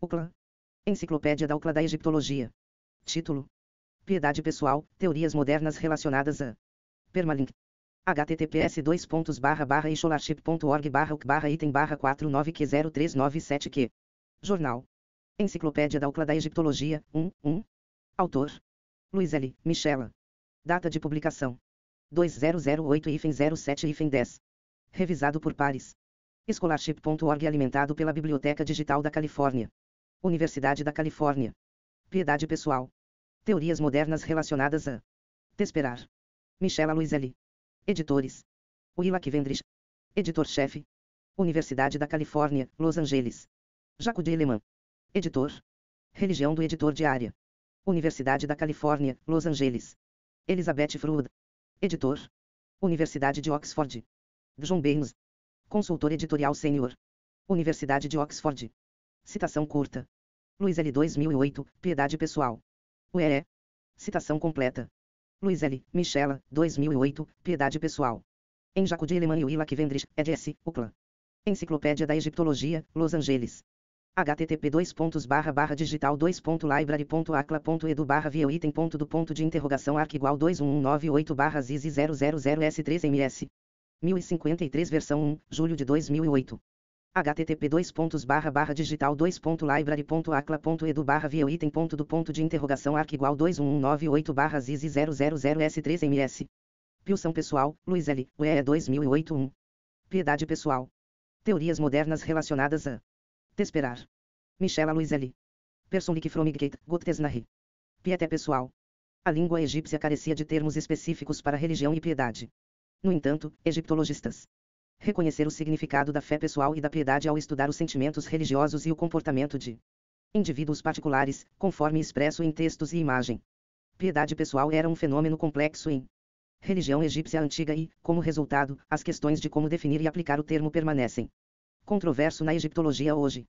UCLA. Enciclopédia da UCLA da Egiptologia. Título: Piedade pessoal, teorias modernas relacionadas a. Permalink. https://scholarship.org/item/49q03997q. Jornal. Enciclopédia da UCLA da Egiptologia, 1. Autor: Luiz L. Michela. Data de publicação: 2008-07-10. Revisado por pares. Scholarship.org alimentado pela Biblioteca Digital da Califórnia. Universidade da Califórnia. Piedade pessoal. Teorias modernas relacionadas a. Tesperar. Michela Luiz L. Editores: Willa Kivendrich. Editor-chefe: Universidade da Califórnia, Los Angeles. Jaco de Eleman. Editor: Religião do editor de área. Universidade da Califórnia, Los Angeles. Elizabeth Freud. Editor: Universidade de Oxford. John Baines. Consultor editorial sênior. Universidade de Oxford. Citação curta: Luiz L. 2008, Piedade pessoal. UEE. Citação completa: Luiz L. Michela, 2008, Piedade pessoal. Em Jaco de Eleman e Willa Kivendrich, eds. UCLA. Enciclopédia da Egiptologia, Los Angeles. http://digital2.library.acla.edu/view item.do.de-interrogação arq igual 21198/ziz000s3ms. 1053 versão 1, julho de 2008. http://digital2.library.acla.edu/view item.do.de-interrogação arq igual 21198/ziz000s3ms. Pilção pessoal, Luiz L. UEE 2008 1. Piedade pessoal. Teorias modernas relacionadas a. Tesperar. Michela Luiz L. Personlich Fromigkeit, Gottesnahe. Pieté pessoal. A língua egípcia carecia de termos específicos para religião e piedade. No entanto, egiptologistas reconhecer o significado da fé pessoal e da piedade ao estudar os sentimentos religiosos e o comportamento de indivíduos particulares, conforme expresso em textos e imagem. Piedade pessoal era um fenômeno complexo em religião egípcia antiga e, como resultado, as questões de como definir e aplicar o termo permanecem controverso na egiptologia hoje.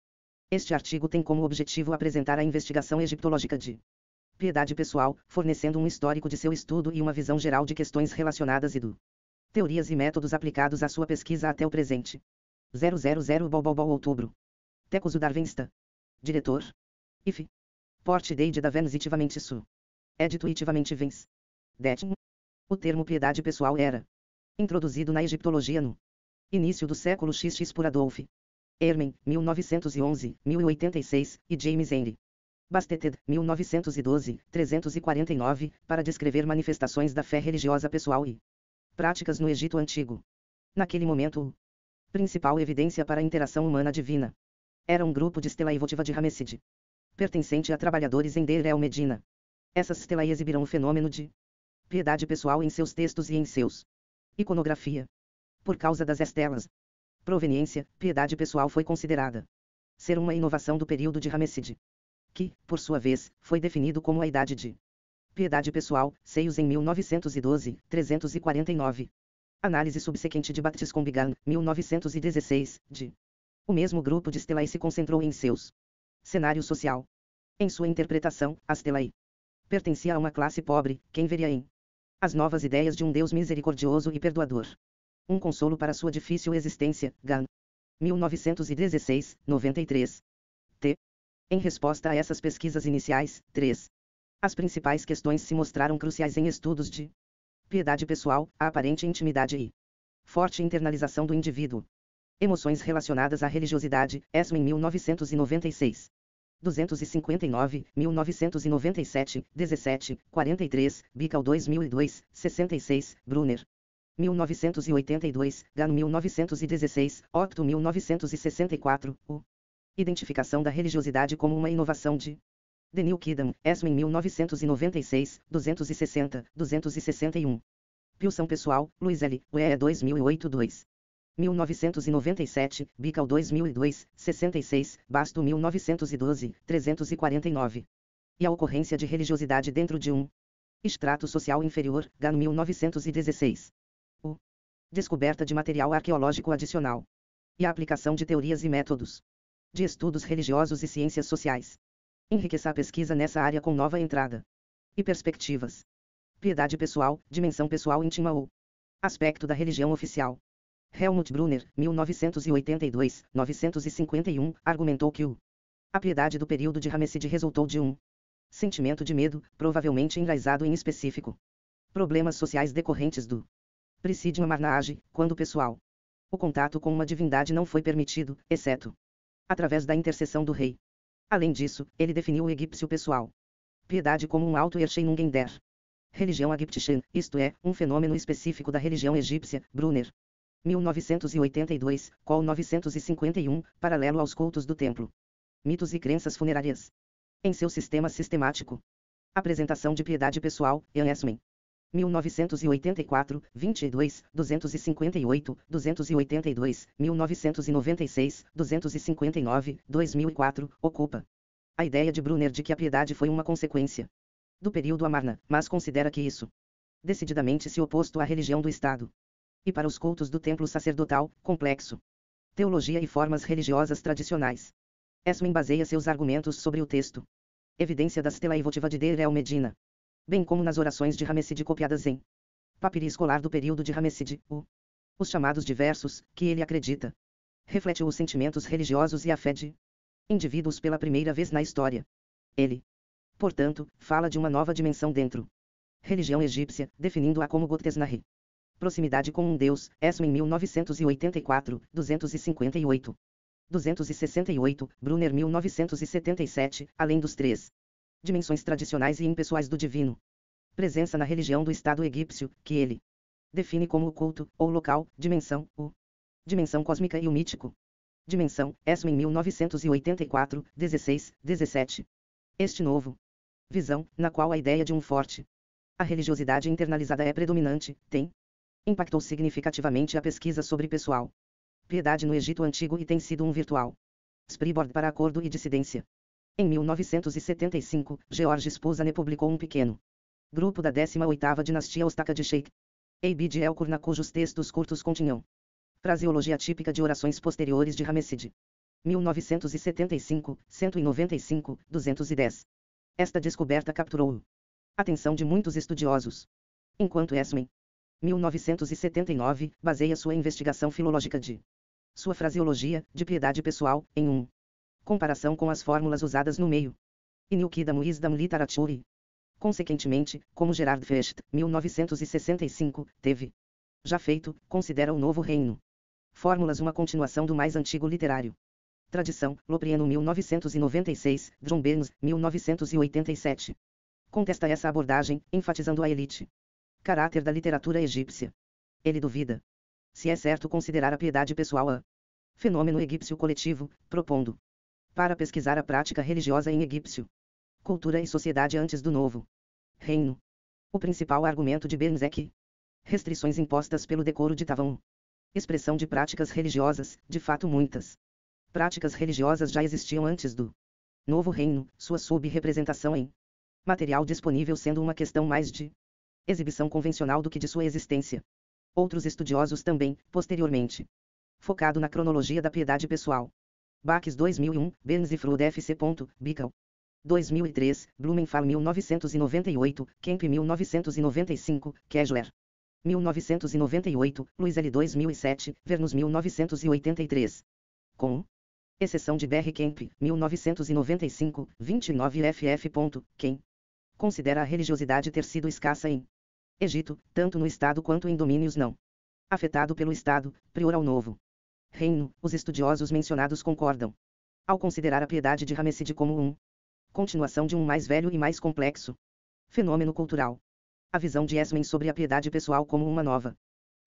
Este artigo tem como objetivo apresentar a investigação egiptológica de piedade pessoal, fornecendo um histórico de seu estudo e uma visão geral de questões relacionadas e do teorias e métodos aplicados à sua pesquisa até o presente. 000 outubro. Tecuso Darwinista. Diretor: IF. Port Dade da Venzitivamente Su. Edituitivamente Vens. Det. O termo piedade pessoal era introduzido na egiptologia no início do século XX por Adolf Ehrman, 1911, 1086, e James Henry Basteted, 1912, 349, para descrever manifestações da fé religiosa pessoal e práticas no Egito Antigo. Naquele momento, a principal evidência para a interação humana divina era um grupo de stelae votiva de Ramessid, pertencente a trabalhadores em Deir el Medina. Essas stelae exibiram o fenômeno de piedade pessoal em seus textos e em seus iconografia. Por causa das estelas proveniência, piedade pessoal foi considerada ser uma inovação do período de Ramessid, que, por sua vez, foi definido como a idade de piedade pessoal, Seios em 1912, 349. Análise subsequente de Baptiste Combigan, 1916, de o mesmo grupo de stelae se concentrou em seus cenário social. Em sua interpretação, a stelae pertencia a uma classe pobre, quem veria em as novas ideias de um Deus misericordioso e perdoador um consolo para sua difícil existência. Gan. 1916, 93. T. Em resposta a essas pesquisas iniciais, 3. As principais questões se mostraram cruciais em estudos de piedade pessoal, a aparente intimidade e forte internalização do indivíduo. Emoções relacionadas à religiosidade, Esma em 1996. 259, 1997, 17, 43, Bical 2002, 66, Brunner. 1982, Gano 1916, Octo 1964, U. Identificação da religiosidade como uma inovação de Denil Kidam, Esma em 1996, 260, 261. Pilção pessoal, Luiz L., UEE 2008 2. 1997, Bical 2002, 66, Basto 1912, 349. E a ocorrência de religiosidade dentro de um extrato social inferior, Gano 1916. U. Descoberta de material arqueológico adicional. E a aplicação de teorias e métodos de estudos religiosos e ciências sociais. Enriqueça a pesquisa nessa área com nova entrada e perspectivas. Piedade pessoal, dimensão pessoal íntima ou aspecto da religião oficial. Helmut Brunner, 1982, 951, argumentou que o A piedade do período de Ramesside resultou de um sentimento de medo, provavelmente enraizado em específico problemas sociais decorrentes do Presidium Amarna-Age, quando pessoal. O contato com uma divindade não foi permitido, exceto através da intercessão do rei. Além disso, ele definiu o egípcio pessoal piedade como um alto Ersheinungender. Religião egiptian, isto é, um fenômeno específico da religião egípcia, Brunner. 1982, Col 951, paralelo aos cultos do templo. Mitos e crenças funerárias. Em seu sistema sistemático. Apresentação de piedade pessoal, Ian Esmen. 1984, 22, 258, 282, 1996, 259, 2004, ocupa a ideia de Brunner de que a piedade foi uma consequência do período Amarna, mas considera que isso decididamente se oposto à religião do Estado. E para os cultos do templo sacerdotal, complexo. Teologia e formas religiosas tradicionais. Esmen baseia seus argumentos sobre o texto. Evidência da stela evotiva de Deir el-Medina. Bem como nas orações de Ramesside copiadas em papiro escolar do período de Ramesside, os chamados diversos, que ele acredita, reflete os sentimentos religiosos e a fé de indivíduos pela primeira vez na história. Ele, portanto, fala de uma nova dimensão dentro religião egípcia, definindo-a como Gotesnahi. Proximidade com um Deus, Esmen 1984, 258. 268, Brunner 1977, além dos três dimensões tradicionais e impessoais do divino. Presença na religião do Estado egípcio, que ele define como o culto, ou local, dimensão, dimensão cósmica e o mítico. Dimensão, Esmen 1984, 16, 17. Este novo visão, na qual a ideia de um forte a religiosidade internalizada é predominante, tem impactou significativamente a pesquisa sobre pessoal piedade no Egito Antigo e tem sido um virtual springboard para acordo e dissidência. Em 1975, George Spuzane publicou um pequeno grupo da 18ª dinastia Ostaka de Sheikh Abid el-Qurna cujos textos curtos continham fraseologia típica de orações posteriores de Ramesside. 1975, 195, 210. Esta descoberta capturou a atenção de muitos estudiosos. Enquanto Esmen, 1979, baseia sua investigação filológica de sua fraseologia, de piedade pessoal, em comparação com as fórmulas usadas no meio Inukidam Wisdom Literature. Consequentemente, como Gerard Fecht, 1965, teve já feito, considera o novo reino fórmulas uma continuação do mais antigo literário tradição, Loprieno 1996, John Burns, 1987. Contesta essa abordagem, enfatizando a elite caráter da literatura egípcia. Ele duvida se é certo considerar a piedade pessoal a fenômeno egípcio coletivo, propondo para pesquisar a prática religiosa em egípcio, cultura e sociedade antes do novo reino. O principal argumento de Burns é que restrições impostas pelo decoro ditavam expressão de práticas religiosas, de fato muitas práticas religiosas já existiam antes do novo reino, sua sub-representação em material disponível sendo uma questão mais de exibição convencional do que de sua existência. Outros estudiosos também, posteriormente, focado na cronologia da piedade pessoal. Baques 2001, Burns e Freud F.C. Bickel. 2003, Blumenthal 1998, Kemp 1995, Kessler 1998, Luiz L. 2007, Vernus 1983. Com exceção de Barry Kemp, 1995, 29 ff. Quem considera a religiosidade ter sido escassa em Egito, tanto no Estado quanto em domínios não afetado pelo Estado, prior ao novo reino, os estudiosos mencionados concordam ao considerar a piedade de Ramesside como continuação de um mais velho e mais complexo fenômeno cultural. A visão de Esmen sobre a piedade pessoal como uma nova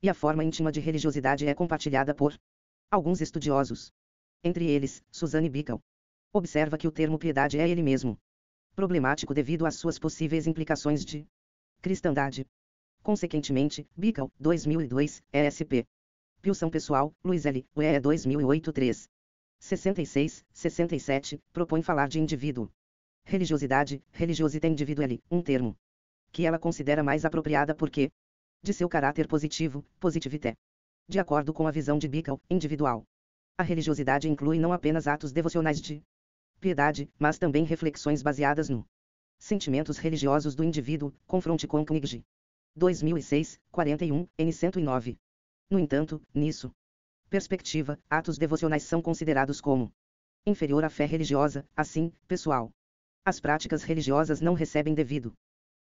e a forma íntima de religiosidade é compartilhada por alguns estudiosos. Entre eles, Suzanne Bickel observa que o termo piedade é ele mesmo problemático devido às suas possíveis implicações de cristandade. Consequentemente, Bickel, 2002, ESP. Pilsão pessoal, Luiz L., UE 2008 3. 66, 67, propõe falar de indivíduo. Religiosidade, religiosité individuelle, um termo que ela considera mais apropriada porque de seu caráter positivo, positivité. De acordo com a visão de Bickel, individual. A religiosidade inclui não apenas atos devocionais de piedade, mas também reflexões baseadas no sentimentos religiosos do indivíduo, confronte com Knigge. 2006, 41, N109. No entanto, nisso perspectiva, atos devocionais são considerados como inferior à fé religiosa, assim, pessoal. As práticas religiosas não recebem devido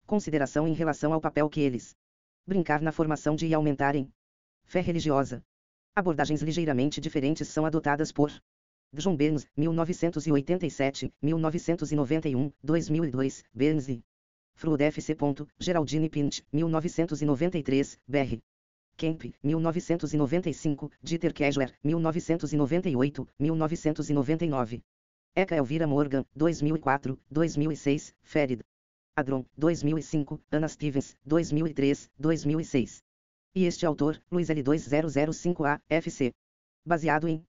consideração em relação ao papel que eles brincar na formação de e aumentarem fé religiosa. Abordagens ligeiramente diferentes são adotadas por John Burns, 1987, 1991, 2002, Burns e Freud F.C. Geraldine Pint, 1993, Br. Kemp, 1995, Dieter Kessler, 1998, 1999. Eka Elvira Morgan, 2004, 2006, Ferid Adron, 2005, Anna Stevens, 2003, 2006. E este autor, Luiz L2005A, FC. Baseado em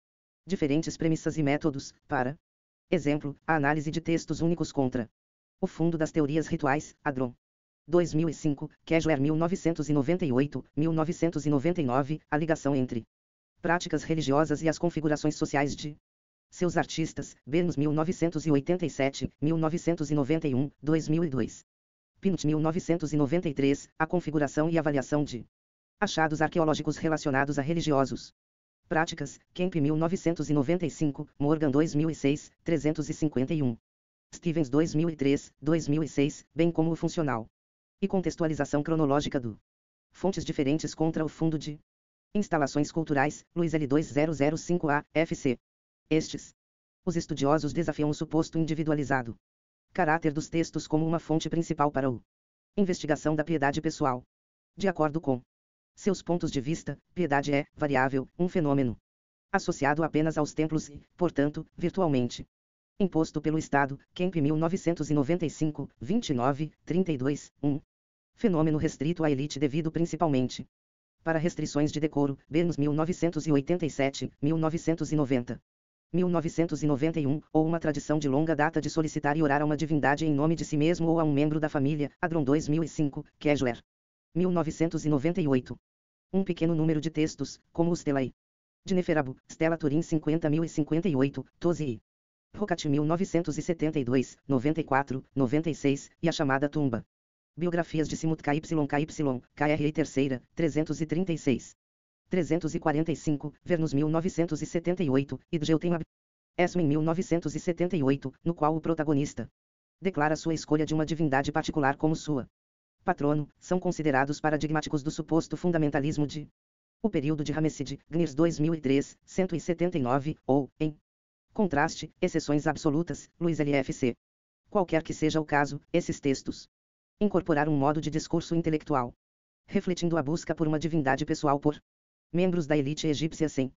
diferentes premissas e métodos, para exemplo, a análise de textos únicos contra o fundo das teorias rituais, Adron. 2005, Kessler 1998, 1999, a ligação entre práticas religiosas e as configurações sociais de seus artistas, Burns 1987, 1991, 2002. Pint 1993, a configuração e avaliação de achados arqueológicos relacionados a religiosos. Práticas, Kemp 1995, Morgan 2006, 351. Stevens 2003, 2006, bem como o funcional e contextualização cronológica do fontes diferentes contra o fundo de instalações culturais, Luiz L2005A, FC. Estes os estudiosos desafiam o suposto individualizado caráter dos textos como uma fonte principal para a investigação da piedade pessoal. De acordo com seus pontos de vista, piedade é, variável, um fenômeno associado apenas aos templos e, portanto, virtualmente imposto pelo Estado, Kemp 1995, 29, 32, 1. Fenômeno restrito à elite devido principalmente para restrições de decoro, Burns 1987, 1990. 1991, ou uma tradição de longa data de solicitar e orar a uma divindade em nome de si mesmo ou a um membro da família, Adron 2005, Kessler. 1998. Um pequeno número de textos, como o Stelae de Neferabu, Stella Turin 50.058, Tozi e Rocat 1972, 94, 96, e a chamada tumba. Biografias de Simut KY, KRI terceira, 336. 345, Vernus 1978, e do Geutem Esmen 1978, no qual o protagonista declara sua escolha de uma divindade particular como sua patrono, são considerados paradigmáticos do suposto fundamentalismo de o período de Hamessid, Gnirs 2003, 179, ou, em contraste, exceções absolutas, Luiz LFC. Qualquer que seja o caso, esses textos incorporar um modo de discurso intelectual refletindo a busca por uma divindade pessoal por membros da elite egípcia sem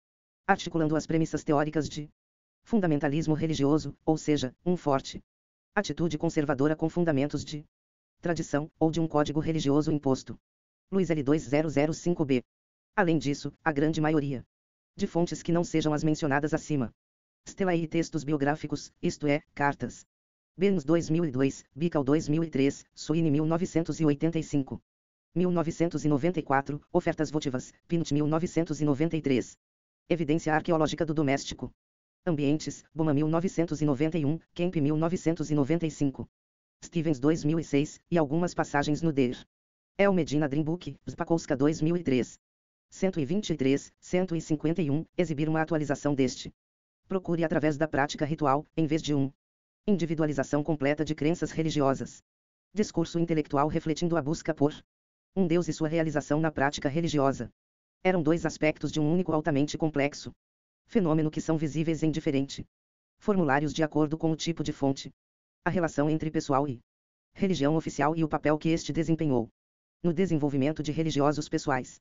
articulando as premissas teóricas de fundamentalismo religioso, ou seja, um forte atitude conservadora com fundamentos de tradição, ou de um código religioso imposto. Luiz L2005B. Além disso, a grande maioria de fontes que não sejam as mencionadas acima. Stelae e textos biográficos, isto é, cartas. Burns 2002, Bical 2003, Sweeney 1985. 1994, Ofertas votivas, Pint 1993. Evidência arqueológica do doméstico. Ambientes, Boma 1991, Kemp 1995. Stevens 2006, e algumas passagens no Der. El Medina Dream Book, Spakowska 2003. 123, 151, exibir uma atualização deste. Procure através da prática ritual, em vez de individualização completa de crenças religiosas. Discurso intelectual refletindo a busca por um Deus e sua realização na prática religiosa. Eram dois aspectos de um único altamente complexo fenômeno que são visíveis em diferentes formulários de acordo com o tipo de fonte. A relação entre pessoal e religião oficial e o papel que este desempenhou no desenvolvimento de religiosos pessoais.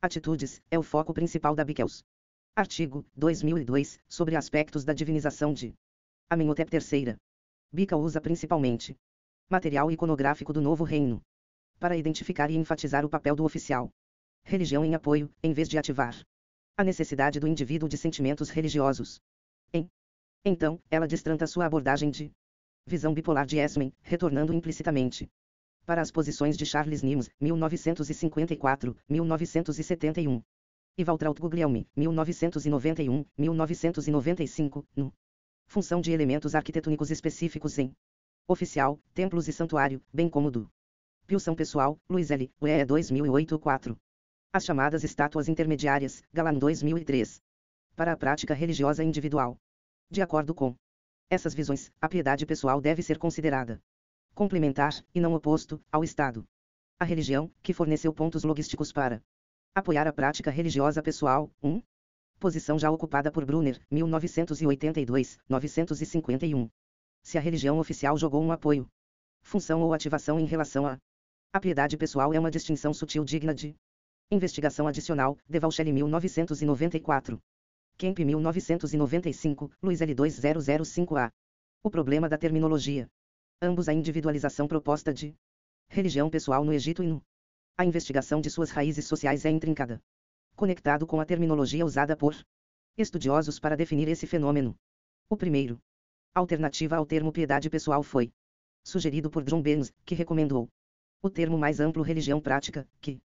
Atitudes, é o foco principal da Bickels. Artigo, 2002, sobre aspectos da divinização de Amenhotep III. Bickel usa principalmente material iconográfico do Novo Reino para identificar e enfatizar o papel do oficial religião em apoio, em vez de ativar a necessidade do indivíduo de sentimentos religiosos. Então, ela destranta sua abordagem de visão bipolar de Esmen, retornando implicitamente para as posições de Charles Nims, 1954, 1971. E Waltraud Guglielmi, 1991, 1995, no função de elementos arquitetônicos específicos em oficial, templos e santuário, bem como do Pulsão pessoal, Luiz L. UE 2008-4. As chamadas estátuas intermediárias, Galan 2003. Para a prática religiosa individual. De acordo com essas visões, a piedade pessoal deve ser considerada complementar, e não oposto, ao Estado. A religião, que forneceu pontos logísticos para apoiar a prática religiosa pessoal. Posição já ocupada por Brunner, 1982, 951. Se a religião oficial jogou um apoio, função ou ativação em relação a piedade pessoal é uma distinção sutil digna de investigação adicional, Devalchelle 1994. Kemp 1995, Luiz L2005A. O problema da terminologia. Ambos a individualização proposta de religião pessoal no Egito e a investigação de suas raízes sociais é intrincada. Conectado com a terminologia usada por estudiosos para definir esse fenômeno. O primeiro, alternativa ao termo piedade pessoal foi sugerido por John Burns, que recomendou o termo mais amplo religião prática, que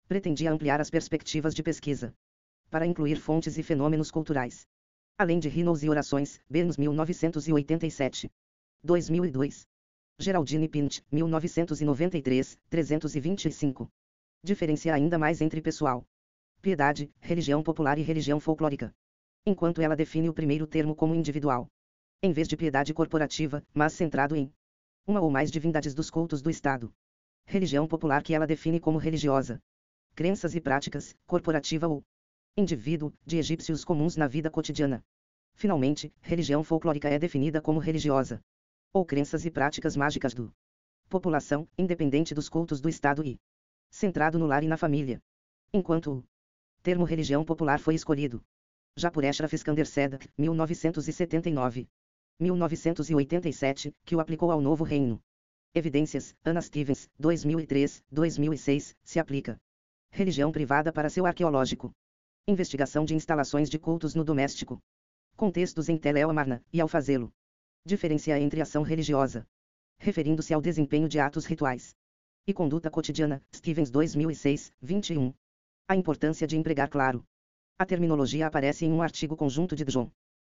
pretendia ampliar as perspectivas de pesquisa para incluir fontes e fenômenos culturais. Além de rinos e orações, Burns 1987. 2002. Geraldine Pint, 1993, 325. Diferencia ainda mais entre pessoal, piedade, religião popular e religião folclórica. Enquanto ela define o primeiro termo como individual, em vez de piedade corporativa, mas centrado em uma ou mais divindades dos cultos do Estado. Religião popular que ela define como religiosa, crenças e práticas, corporativa ou indivíduo, de egípcios comuns na vida cotidiana. Finalmente, religião folclórica é definida como religiosa, ou crenças e práticas mágicas do população, independente dos cultos do Estado e centrado no lar e na família. Enquanto o termo religião popular foi escolhido já por Ashraf Iskander Sadak, 1979. 1987, que o aplicou ao Novo Reino. Evidências, Anna Stevens, 2003, 2006, se aplica. Religião privada para seu arqueológico. Investigação de instalações de cultos no doméstico. Contextos em Tel El Amarna, e ao fazê-lo, diferencia entre ação religiosa, referindo-se ao desempenho de atos rituais, e conduta cotidiana, Stevens 2006, 21. A importância de empregar claro. A terminologia aparece em um artigo conjunto de John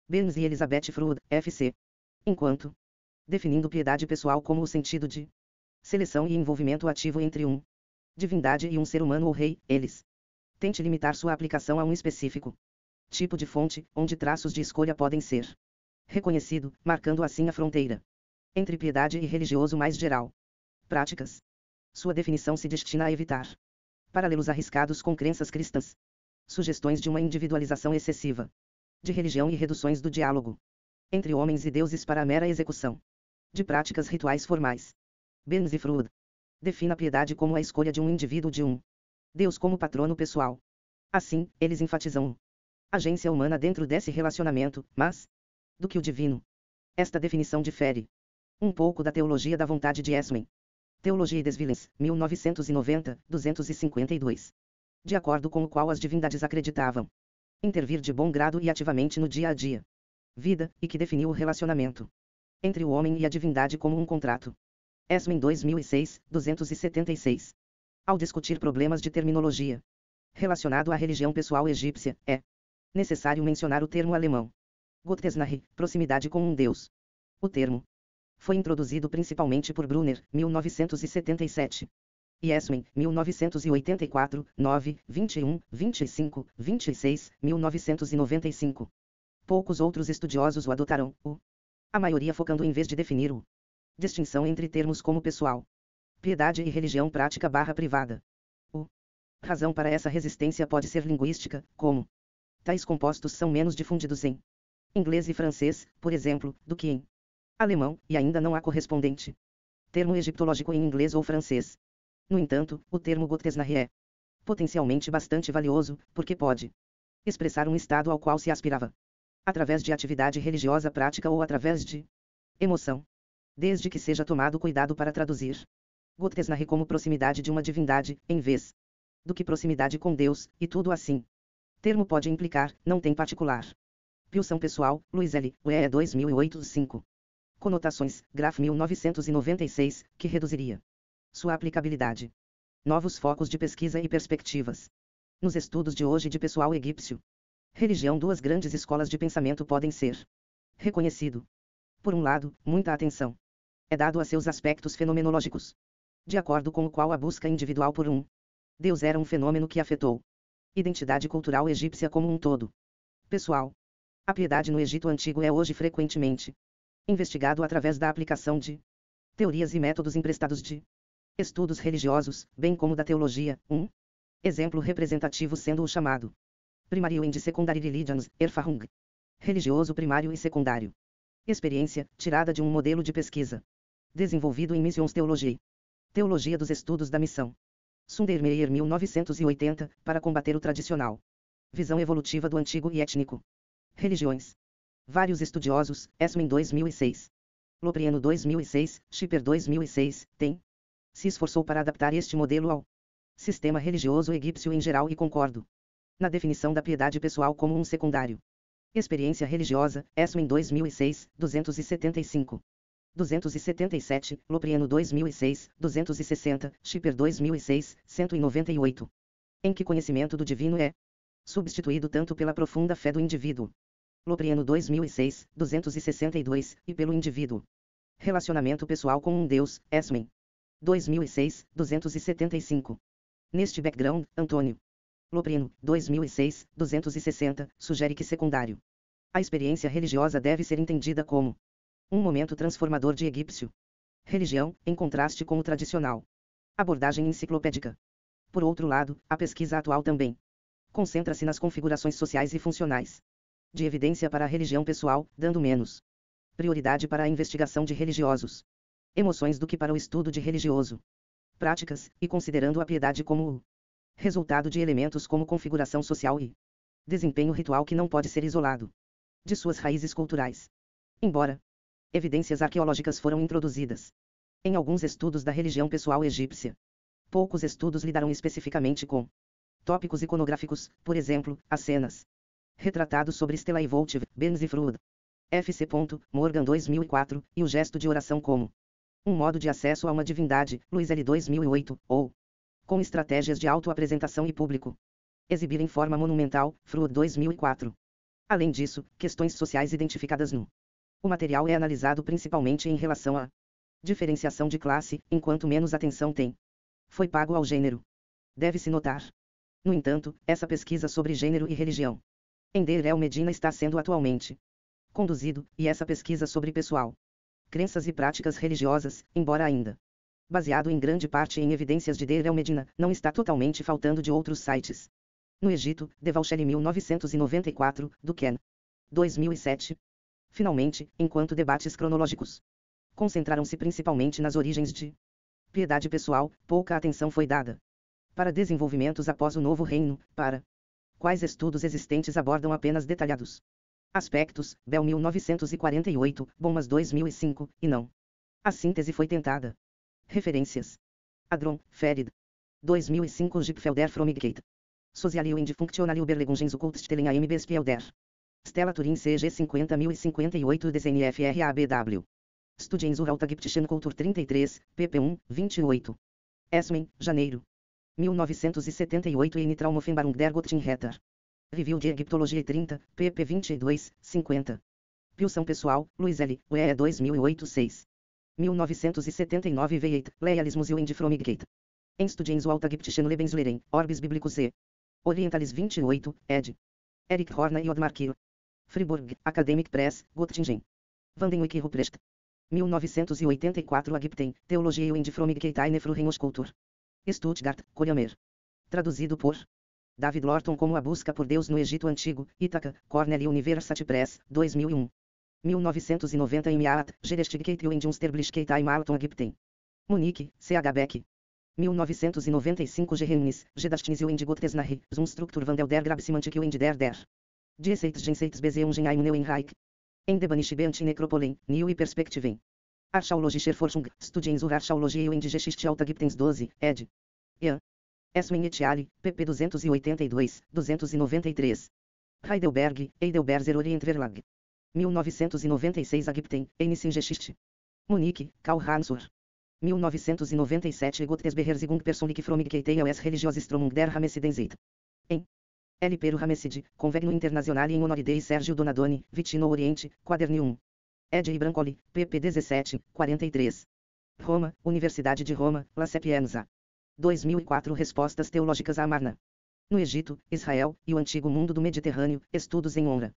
Burns e Elizabeth Froude, F.C. Enquanto definindo piedade pessoal como o sentido de seleção e envolvimento ativo entre divindade e um ser humano ou rei, eles tente limitar sua aplicação a um específico tipo de fonte, onde traços de escolha podem ser reconhecido, marcando assim a fronteira entre piedade e religioso mais geral. Práticas. Sua definição se destina a evitar paralelos arriscados com crenças cristãs, sugestões de uma individualização excessiva de religião e reduções do diálogo entre homens e deuses para a mera execução de práticas rituais formais. Burns e Froude define a piedade como a escolha de um indivíduo de Deus como patrono pessoal. Assim, eles enfatizam a agência humana dentro desse relacionamento, mas do que o divino. Esta definição difere um pouco da teologia da vontade de Esmen. Teologia e Desvillens, 1990, 252. De acordo com o qual as divindades acreditavam intervir de bom grado e ativamente no dia a dia vida, e que definiu o relacionamento entre o homem e a divindade como um contrato. Esmen 2006, 276. Ao discutir problemas de terminologia relacionado à religião pessoal egípcia, é necessário mencionar o termo alemão Gottesnahe, proximidade com um Deus. O termo foi introduzido principalmente por Brunner, 1977. E Esmen, 1984, 9, 21, 25, 26, 1995. Poucos outros estudiosos o adotaram, a maioria focando em vez de definir distinção entre termos como pessoal, piedade e religião prática barra privada. Razão para essa resistência pode ser linguística, como tais compostos são menos difundidos em inglês e francês, por exemplo, do que em alemão, e ainda não há correspondente termo egiptológico em inglês ou francês. No entanto, o termo Gottesnahe é potencialmente bastante valioso, porque pode expressar um estado ao qual se aspirava através de atividade religiosa prática ou através de emoção, desde que seja tomado cuidado para traduzir Gottesnahe como proximidade de uma divindade, em vez do que proximidade com Deus, e tudo assim. Termo pode implicar, não tem particular. Pilsão pessoal, Luiz L. UE 2008 5. Conotações, Graf 1996, que reduziria sua aplicabilidade. Novos focos de pesquisa e perspectivas. Nos estudos de hoje de pessoal egípcio. Religião. Duas grandes escolas de pensamento podem ser reconhecido. Por um lado, muita atenção é dado a seus aspectos fenomenológicos, de acordo com o qual a busca individual por Deus era um fenômeno que afetou identidade cultural egípcia como um todo. Pessoal. A piedade no Egito Antigo é hoje frequentemente investigado através da aplicação de teorias e métodos emprestados de estudos religiosos, bem como da teologia. Exemplo representativo sendo o chamado Primary and Secondary Religions, Erfahrung. Religioso primário e secundário. Experiência, tirada de um modelo de pesquisa. Desenvolvido em Missionstheologie. Teologia dos Estudos da Missão. Sundermeyer 1980, para combater o tradicional. Visão evolutiva do antigo e étnico. Religiões. Vários estudiosos, Esmin 2006. Loprieno 2006, Schipper 2006, se esforçou para adaptar este modelo ao sistema religioso egípcio em geral e concordo na definição da piedade pessoal como um secundário. Experiência religiosa, Esmin 2006, 275. 277, Loprieno 2006, 260, Schipper 2006, 198. Em que conhecimento do divino é substituído tanto pela profunda fé do indivíduo. Loprieno 2006, 262, e pelo indivíduo. Relacionamento pessoal com um Deus, Esmin. 2006, 275. Neste background, Antônio Loprieno, 2006, 260, sugere que secundário. A experiência religiosa deve ser entendida como um momento transformador de egípcio religião, em contraste com o tradicional abordagem enciclopédica. Por outro lado, a pesquisa atual também concentra-se nas configurações sociais e funcionais de evidência para a religião pessoal, dando menos prioridade para a investigação de religiosos emoções do que para o estudo de religioso práticas, e considerando a piedade como o resultado de elementos como configuração social e desempenho ritual que não pode ser isolado de suas raízes culturais. Embora evidências arqueológicas foram introduzidas em alguns estudos da religião pessoal egípcia, poucos estudos lidaram especificamente com tópicos iconográficos, por exemplo, as cenas retratados sobre Stella e Votive, Burns e Freud. F.C. Morgan 2004, e o gesto de oração como um modo de acesso a uma divindade, Luiz L. 2008, ou com estratégias de autoapresentação e público exibir em forma monumental, Freud 2004. Além disso, questões sociais identificadas no o material é analisado principalmente em relação à diferenciação de classe, enquanto menos atenção foi pago ao gênero. Deve-se notar, no entanto, essa pesquisa sobre gênero e religião em Deir el Medina está sendo atualmente conduzido, e essa pesquisa sobre pessoal, crenças e práticas religiosas, embora ainda baseado em grande parte em evidências de Deir el Medina, não está totalmente faltando de outros sites. No Egito, Devalchelle 1994, do Ken. 2007. Finalmente, enquanto debates cronológicos concentraram-se principalmente nas origens de piedade pessoal, pouca atenção foi dada para desenvolvimentos após o Novo Reino, para quais estudos existentes abordam apenas detalhados aspectos, Bell 1948, Bomas 2005, e não. A síntese foi tentada. Referências. Adron, Ferid. 2005 Gipfelder Fromigkeit. Socialie und Funktionalie Überlegungen zu Kultstellen am Bespelder. Stella Turin CG 50058 DCNFRABW. Studien zur Altägyptischen Kultur 33, pp 1, 28. Esmen, janeiro. 1978 in Traumoffenbarung der Göttinretter. Review de Egiptologia 30, pp 22, 50. Pilsão pessoal, Luiz L., UE 2008-6. 1979 Veit, Lealismus und Fromigkeit. Em Studien zu Altägyptischen Lebenslehren, Orbis Biblicus e Orientalis 28, ed. Eric Horner e Odmar Kiel. Fribourg, Academic Press, Göttingen. Vandenwyck e Ruprecht. 1984 Agipten, Teologie und Fromigkeit eine Frühlingskultur. Stuttgart, Coriamer. Traduzido por David Lorton como A Busca por Deus no Egito Antigo, Ítaca, Cornell University Press, 2001. 1990 im Yaat, Gerechtigkeit und Unsterblichkeit im Alten Ägypten. Munique, C.H. Beck. 1995 Geheimnis, Gedächtnis und Gottesnahe, zum Struktur van der Grabsemantik und der. Genseits Beseungen im Neuenreich. Em Debanishibent Necropolen, New e Perspektiven. Archäologische Forschung, Studien zur Archäologie und Geschichte Altägyptens 12, ed. Ian. Esmen et al., pp 282, 293. Heidelberg, Heidelberger Orientverlag. 1996 Ägypten, Geschichte. Munique, Karl Hansur. 1997 Gottesbeherzigung Persönliche Frömmigkeit als Religiosströmung der Hamessidenzeit. Em L. Pero Hamessid, Convegno Internazionale in Honore dei Sergio Donadoni, Vicino Oriente, Quaderno 1. Ed. E. Brancoli, pp 17, 43. Roma, Universidade de Roma, La Sapienza. 2004 Respostas Teológicas a Amarna. No Egito, Israel, e o Antigo Mundo do Mediterrâneo, Estudos em Honra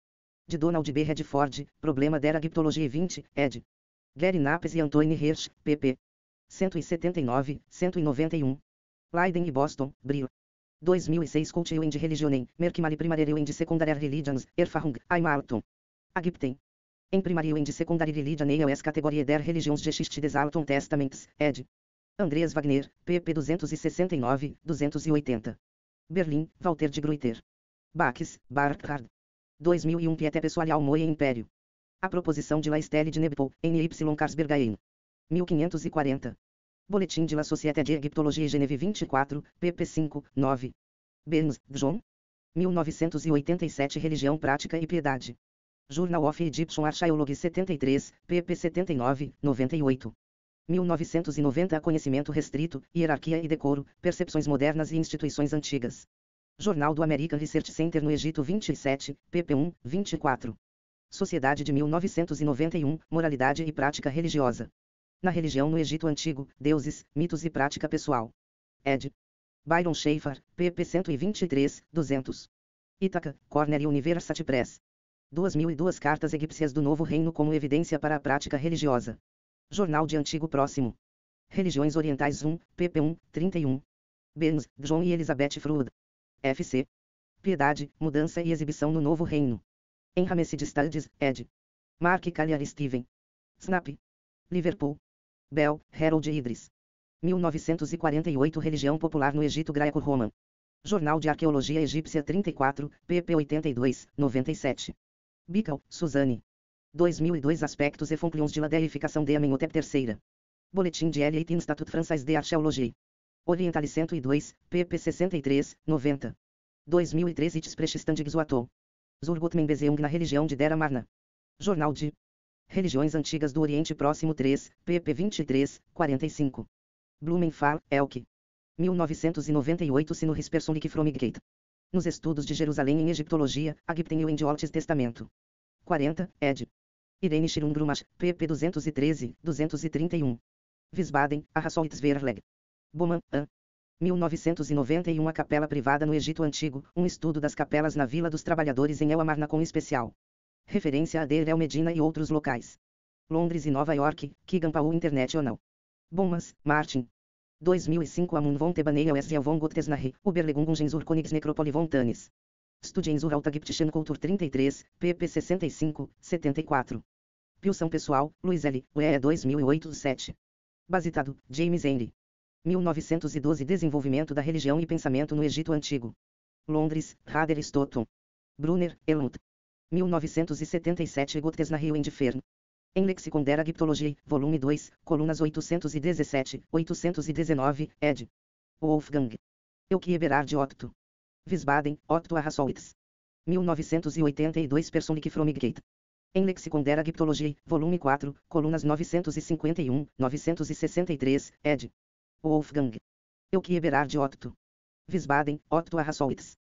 de Donald B. Redford, Problema der Egiptologia 20, ed. Gary Napes e Anthony Hirsch, pp. 179, 191. Leiden e Boston, Brill. 2006 Culture and Religionen, Merkmale Primary and Secondary Religions, Erfahrung, Einmalton. Ägypten. Em Primary and Secondary Religion EOS Categorie der Religionsgeschichte des Alten Testaments, ed. Andreas Wagner, pp 269, 280. Berlim, Walter de Gruyter. Bax, Barkhard. 2001 Piete Pessoal Moe Império. A proposição de La Estelle de Nebpol, N.Y. Carlsberg 1540. Boletim de la Société de Égyptologie Geneve 24, pp 5, 9. Burns, John. 1987 Religião, Prática e Piedade. Journal of Egyptian Archaeology 73, pp 79, 98. 1990 Conhecimento Restrito, Hierarquia e Decoro, Percepções Modernas e Instituições Antigas. Jornal do American Research Center no Egito 27, pp 1, 24. Sociedade de 1991, Moralidade e Prática Religiosa. Na religião no Egito Antigo, Deuses, Mitos e Prática Pessoal. Ed. Byron Schaeffer, pp 123, 200. Ítaca, Cornell University Press. 2002 Cartas Egípcias do Novo Reino como evidência para a prática religiosa. Jornal de Antigo Próximo. Religiões Orientais 1, pp 1, 31. Burns, John e Elizabeth Freud. F.C. Piedade, Mudança e Exibição no Novo Reino. Em Hammesid Studies, ed. Mark Collier Steven. Snap. Liverpool. Bell, Harold Idris. 1948 Religião Popular no Egito Greco-Romano. Jornal de Arqueologia Egípcia 34, pp 82, 97. Bickel, Suzanne. 2002 Aspectos e Fonctions de la Deificação de Amenhotep III. Boletim de L. Institut Français de Archéologie. Oriental 102, pp 63, 90. 2013 Itis Prechistandig Zuatou. Zurgutmen Bezeung na religião de Dera Marna. Jornal de Religiões Antigas do Oriente Próximo 3, pp 23, 45. Blumenfall, Elke. 1998 Sino Rispersonlik Fromigate. Nos Estudos de Jerusalém em Egiptologia, Agipten e o Altes Testamento. 40, ed. Irene Schirungrumas, pp 213, 231. Wiesbaden, Arrasolits Verleg. Boman, An. 1991 A Capela Privada no Egito Antigo, um estudo das capelas na Vila dos Trabalhadores em El Amarna com especial referência a Deir El Medina e outros locais. Londres e Nova York, Kegan Paul International. Bomas, Martin. 2005 Amun von Tebanei OS von Gottesnahe, Uberlegungen zur Königs Necropole von Tanis. Studien zur Altägyptischen Kultur 33, pp 65, 74. Pilsão Pessoal, Luiz L., UE 2008 7. Basitado, James Henry. 1912 Desenvolvimento da Religião e Pensamento no Egito Antigo. Londres, Rader Stoughton. Brunner, Helmut. 1977 Gottesnahe und Fern. Em Lexicon der Ägyptologie, volume 2, colunas 817, 819, ed. Wolfgang. Euquieberard Otto. Wiesbaden, Otto Arrasolits. 1982 Personlik Fromigate. Em Lexicon der Ägyptologie, volume 4, colunas 951, 963, ed. Wolfgang. Euquieberard Otto. Wiesbaden, Otto Arrasolits.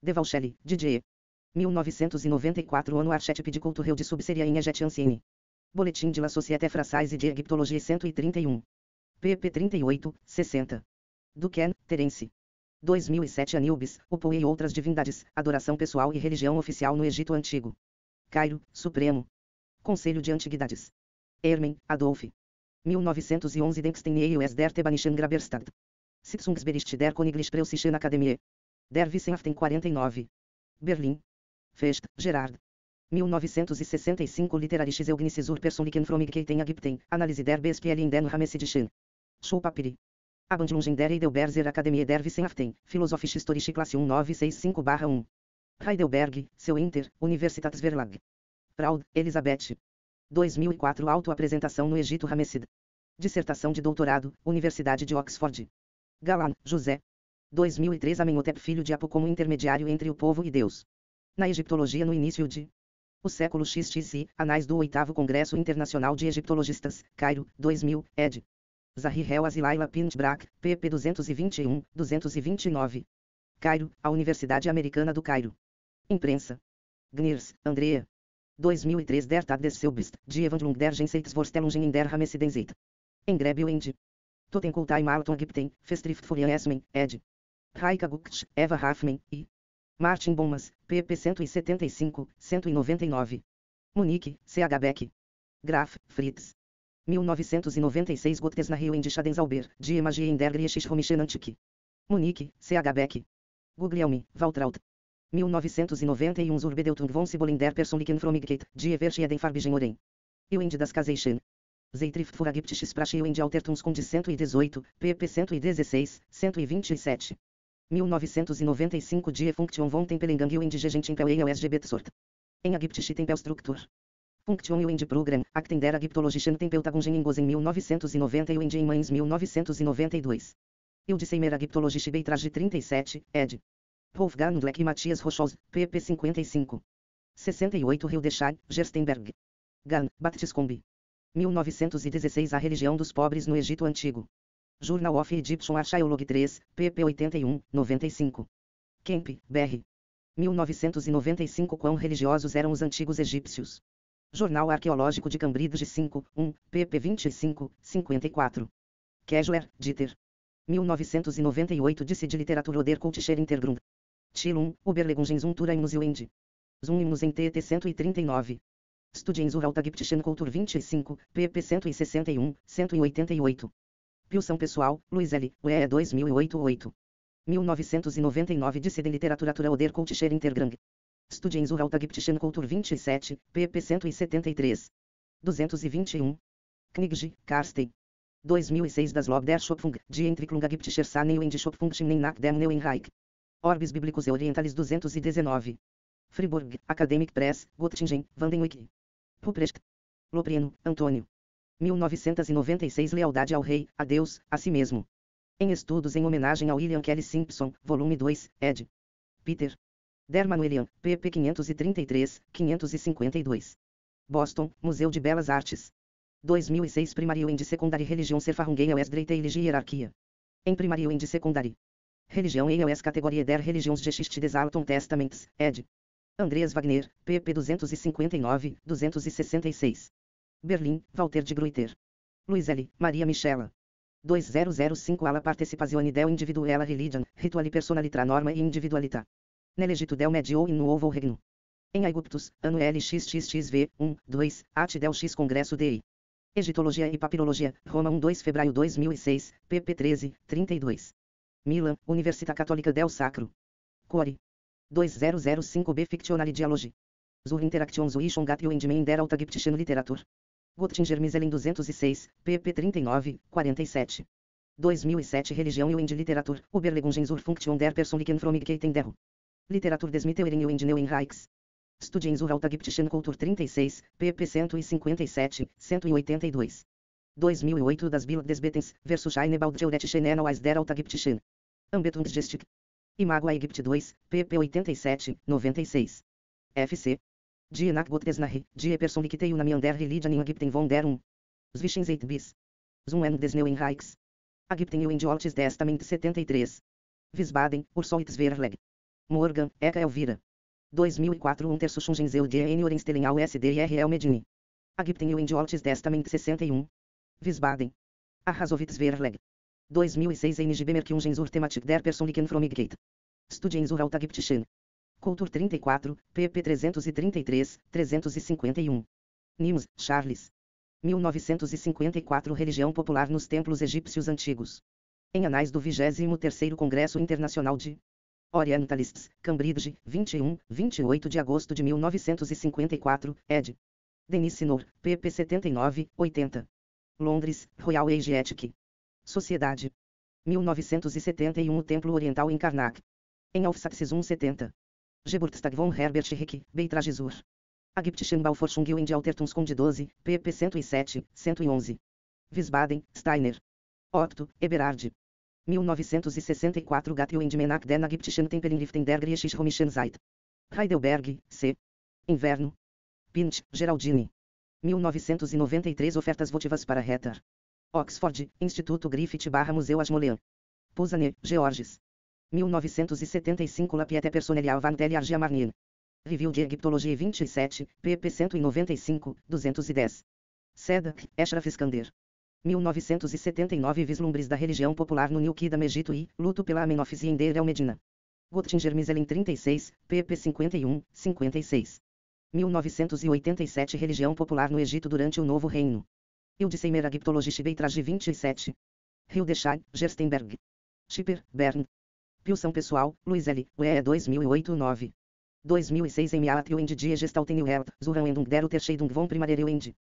Devalchelli, DJ. 1994 Ano Archetype de Culture de Subseria em Eget Ancienne. Boletim de la Société Française de Égyptologie 131. pp 38, 60. Duquesne, Terence. 2007 Anubis, Upou e outras divindades, adoração pessoal e religião oficial no Egito Antigo. Cairo, Supremo. Conselho de Antiguidades. Hermen, Adolf. 1911 Denksten e US der Thebanischen Graberstadt. Sitzungsbericht der Königlich Preußischen Akademie. Der Wissenschaften 49. Berlim. Fest, Gerard. 1965 Literarisches Zeugnis zur Persönlichen Frömmigkeit in Ägypten, Analyse der Beispiele in den Hammesidischen Schulpapiere. Abhandlungen der Heidelberger Akademie der Wissenschaften, Philosophisch-Historische Klasse 1965-1. Heidelberg, Seu Inter, Universitätsverlag. Proud, Elizabeth. 2004 Autoapresentação no Egito Hammesid. Dissertação de doutorado, Universidade de Oxford. Galan, José. 2003 Amenhotep Filho de Apo como intermediário entre o povo e Deus. Na Egiptologia no início de o século XXI, Anais do 8º Congresso Internacional de Egiptologistas, Cairo, 2000, ed. Zahir El Azilaila Pintbrak, pp 221, 229. Cairo, a Universidade Americana do Cairo. Imprensa. Gnirs, Andrea. 2003 Der Tag des Selbst, die Evangelium der Jenseitsvorstellungen in der Hammesidenzeit. Engrebio End. Totenkultai Malton Ägypten, Festschrift für Esmen, ed. Raika Guksch, Eva Hafmann, I. Martin Bomas, pp 175, 199. Munique, C.H. Beck. Graf, Fritz. 1996 Gottes nach Rio in Schadensalber, die Magie in der Griechische Antike. Munique, C.H. Beck. Guglielmi, Waltraud. 1991 zur Bedeutung von Symbolen der Persönlichen Frömmigkeit, die verschieden farbigen Oren. Ewend das Kaseichen. Zeitrift für Ägyptisches Sprache Ewend Altertumskunde 118, pp 116, 127. 1995 Die Funktion von Tempelengang Ewend Gegentimpel em SGB Sort. Em Ägyptische Tempelstruktur. Funktion Ewend Program, Akten der Ägyptologischen Tempeltagung em Gozen 1990 em Mainz 1992. Eudiceimer Ägyptologische Beitrage 37, ed. Wolfgang Dleck e Matias Rochos, pp 55. 68 Rio de Chai, Gerstenberg. Gan, Baptiscombe. 1916 A Religião dos Pobres no Egito Antigo. Journal of Egyptian Archaeology 3, pp 81, 95. Kemp, Br. 1995 Quão religiosos eram os antigos egípcios. Jornal Arqueológico de Cambridge 5, 1, pp 25, 54. Kessler, Dieter. 1998 Disse de Literatur oder Kultischer Hintergrund. Tilum, Überlegungen zum Museuende. Zum im TT 139. Studien zur Altägyptischen Kultur 25, pp 161, 188. Pilsão Pessoal, Luiz L., UE 2008-8. 1999 Disse de Literatura oder Kultischer Hintergrund. Studien zur Altägyptischen Kultur 27, pp 173. 221. Knigge, Karsten. 2006 Das Lob der Schöpfung, die Entwicklung ägyptischer Saneu und Schöpfungsschimnen nach dem Neuen Reich. Orbis Bíblicos Orientalis 219. Fribourg, Academic Press, Göttingen, Vandenwyck. Ruprecht. Loprieno, Antônio. 1996 Lealdade ao Rei, a Deus, a si mesmo. Em estudos em homenagem a William Kelly Simpson, volume 2, ed. Peter. Derman William, pp 533, 552. Boston, Museu de Belas Artes. 2006 Primário e Secundário Religião Serfarrungen EOS Direita e Hierarquia. Em Primário e Secundário. Religião EOS Categoria der Religionsgeschichte des Alten Testaments, ed. Andreas Wagner, pp 259, 266. Berlim, Walter de Gruyter. Luiz L., Maria Michela. 2005 Alla partecipazione del individuella religion, rituali personalitra norma e individualita. Nell'Egitto del Medio in Nuovo Regno. Em Aegyptus, ano LXXXV, 1, 2, at del X Congresso DI. Egitologia e Papirologia, Roma 1-2 Fevereiro 2006, pp 13, 32. Milan, Università Católica del Sacro. Core. 2005b Fictionale Dialogi. Zur Interaktion zwischen Gatio und Mein der Altägyptischen Literatur. Göttingen Miselen 206, pp 39, 47. 2007 Religião und Literatur, Überlegungen zur Funktion der Persönlichen Frömmigkeit in der Literatur des Mittleren und Neuen Reichs. Studien zur Altägyptischen Kultur 36, pp 157, 182. 2008 Das Bild des Betens, versus eine Bautheoretische Analyse der Altägyptischen Anbetungsgeschichte. Imago Egypt 2, pp 87, 96. FC. Die nach Gottes Nahe, die Persönlichkeit und der Religion in Ägypten von der Zwischen 8 bis. Zum Ende des Neuen Reichs. Ägypten und Altes Testament 73. Wiesbaden, Ursolits Verlag. Morgan, Eka Elvira. 2004 Untersuchungsmuseu der Orenstellen ao SDRL Medini. Ägypten und Altes Testament 61. Wiesbaden. Arrasovits Verlag. 2006 NG Bemerkungen zur Thematik der Persönlichen Frömmigkeit. Studien zur Altägyptischen Kultur 34, pp 333, 351. Nims, Charles. 1954 Religião Popular nos Templos Egípcios Antigos. Em Anais do 23º Congresso Internacional de Orientalists, Cambridge, 21, 28 de agosto de 1954, ed. Denis Sinor, pp 79, 80. Londres, Royal Asiatic Sociedade. 1971 O Templo Oriental em Karnak. Em Aufsatzes 170. Geburtstag von Herbert Recke, Beitragesur. Ägyptischen Bauforschung und Altertumskunde 12, pp 107, 111. Wiesbaden, Steiner. Otto, Eberhard. 1964 Gatio und Menach den Ägyptischen Tempelinriften der Griechisch-Römischen Zeit. Heidelberg, C. Inverno. Pinch, Geraldine. 1993 Ofertas votivas para Retar. Oxford, Instituto Griffith/Museu Ashmolean. Pousane, Georges. 1975 La Piète Personnelle van der Argia-Marnien. Review de Egiptologia 27, pp 195, 210. Sedak, Eshraf Iskander. 1979 Vislumbres da Religião Popular no New Kingdom Egito e Luto pela Amenófise em Deir el Medina. Göttinger Miselin 36, pp 51, 56. 1987 Religião popular no Egito durante o Novo Reino. Hildesheimer Egiptologische Beitrage 27. Hildesheim, Gerstenberg. Schipper, Bern. Pilsão pessoal, Luiz L., UE 2008-9. 2006 Em Atrio und die Gestaltenwelt, Zuhauendung der Unterscheidung von Primarie und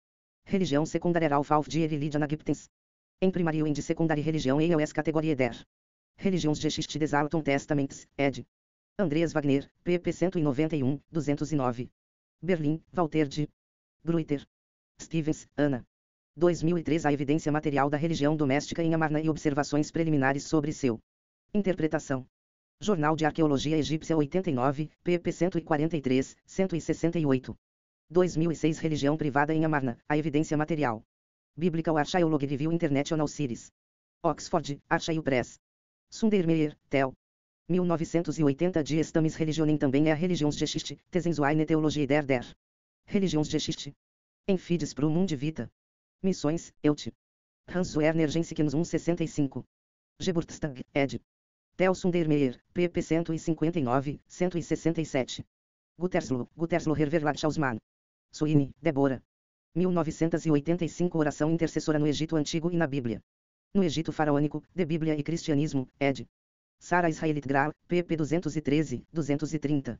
Religião secundária auf die Religion Ägyptens. Em primário und secundária religião EOS categoria der Religionsgeschichte des Alten Testaments, ed. Andreas Wagner, pp 191, 209. Berlim, Walter de Gruyter. Stevens, Ana. 2003 A evidência material da religião doméstica em Amarna e observações preliminares sobre seu interpretação. Jornal de Arqueologia Egípcia 89, pp 143, 168. 2006 Religião privada em Amarna, a evidência material. Biblical Archaeology Review International Series. Oxford, Archaeo Press. Sundermeyer, Tel. 1980 Die Stammes Religionen também é a Religionsgeschichte, Thesenzueine Theologie der Religionsgeschichte. Em Fides pro Mundi Vita. Missões, Eut. Hans Werner Gensignus 165. Geburtstag, ed. Tel Sundermeyer, pp 159, 167. Gutersloh Herverlag Hausmann. Suine, Débora. 1985 Oração intercessora no Egito Antigo e na Bíblia. No Egito Faraônico, de Bíblia e Cristianismo, ed. Sarah Israelit Graal, pp 213, 230.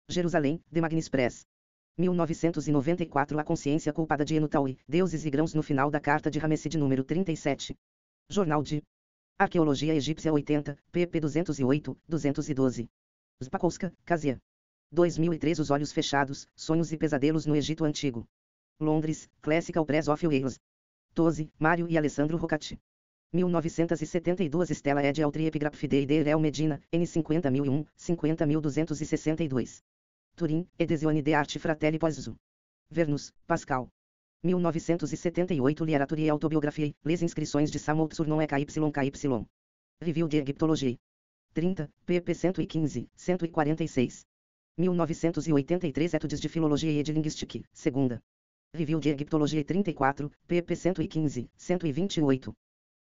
Jerusalém, de Magnus Press. 1994 A consciência culpada de Enutaui, Deuses e Grãos no final da carta de Ramessid número 37. Jornal de Arqueologia Egípcia 80, pp 208, 212. Spakowska, Kasia. 2003 Os Olhos Fechados, Sonhos e Pesadelos no Egito Antigo. Londres, Classical Press of Wales. Tosi, Mário e Alessandro Rocati. 1972 Stella Ed Altri Epigraph de Erel Medina, N50001, 50262. Turim, Edizione de Arte Fratelli Pozzo. Vernus, Pascal. 1978 Literatura e Autobiografia, Les Inscrições de Samuel Surnon KY. Review de Egiptologie. 30, pp 115, 146. 1983 Etudes de Filologia e de Linguistique, segunda. Review de Egiptologie 34, pp 115, 128.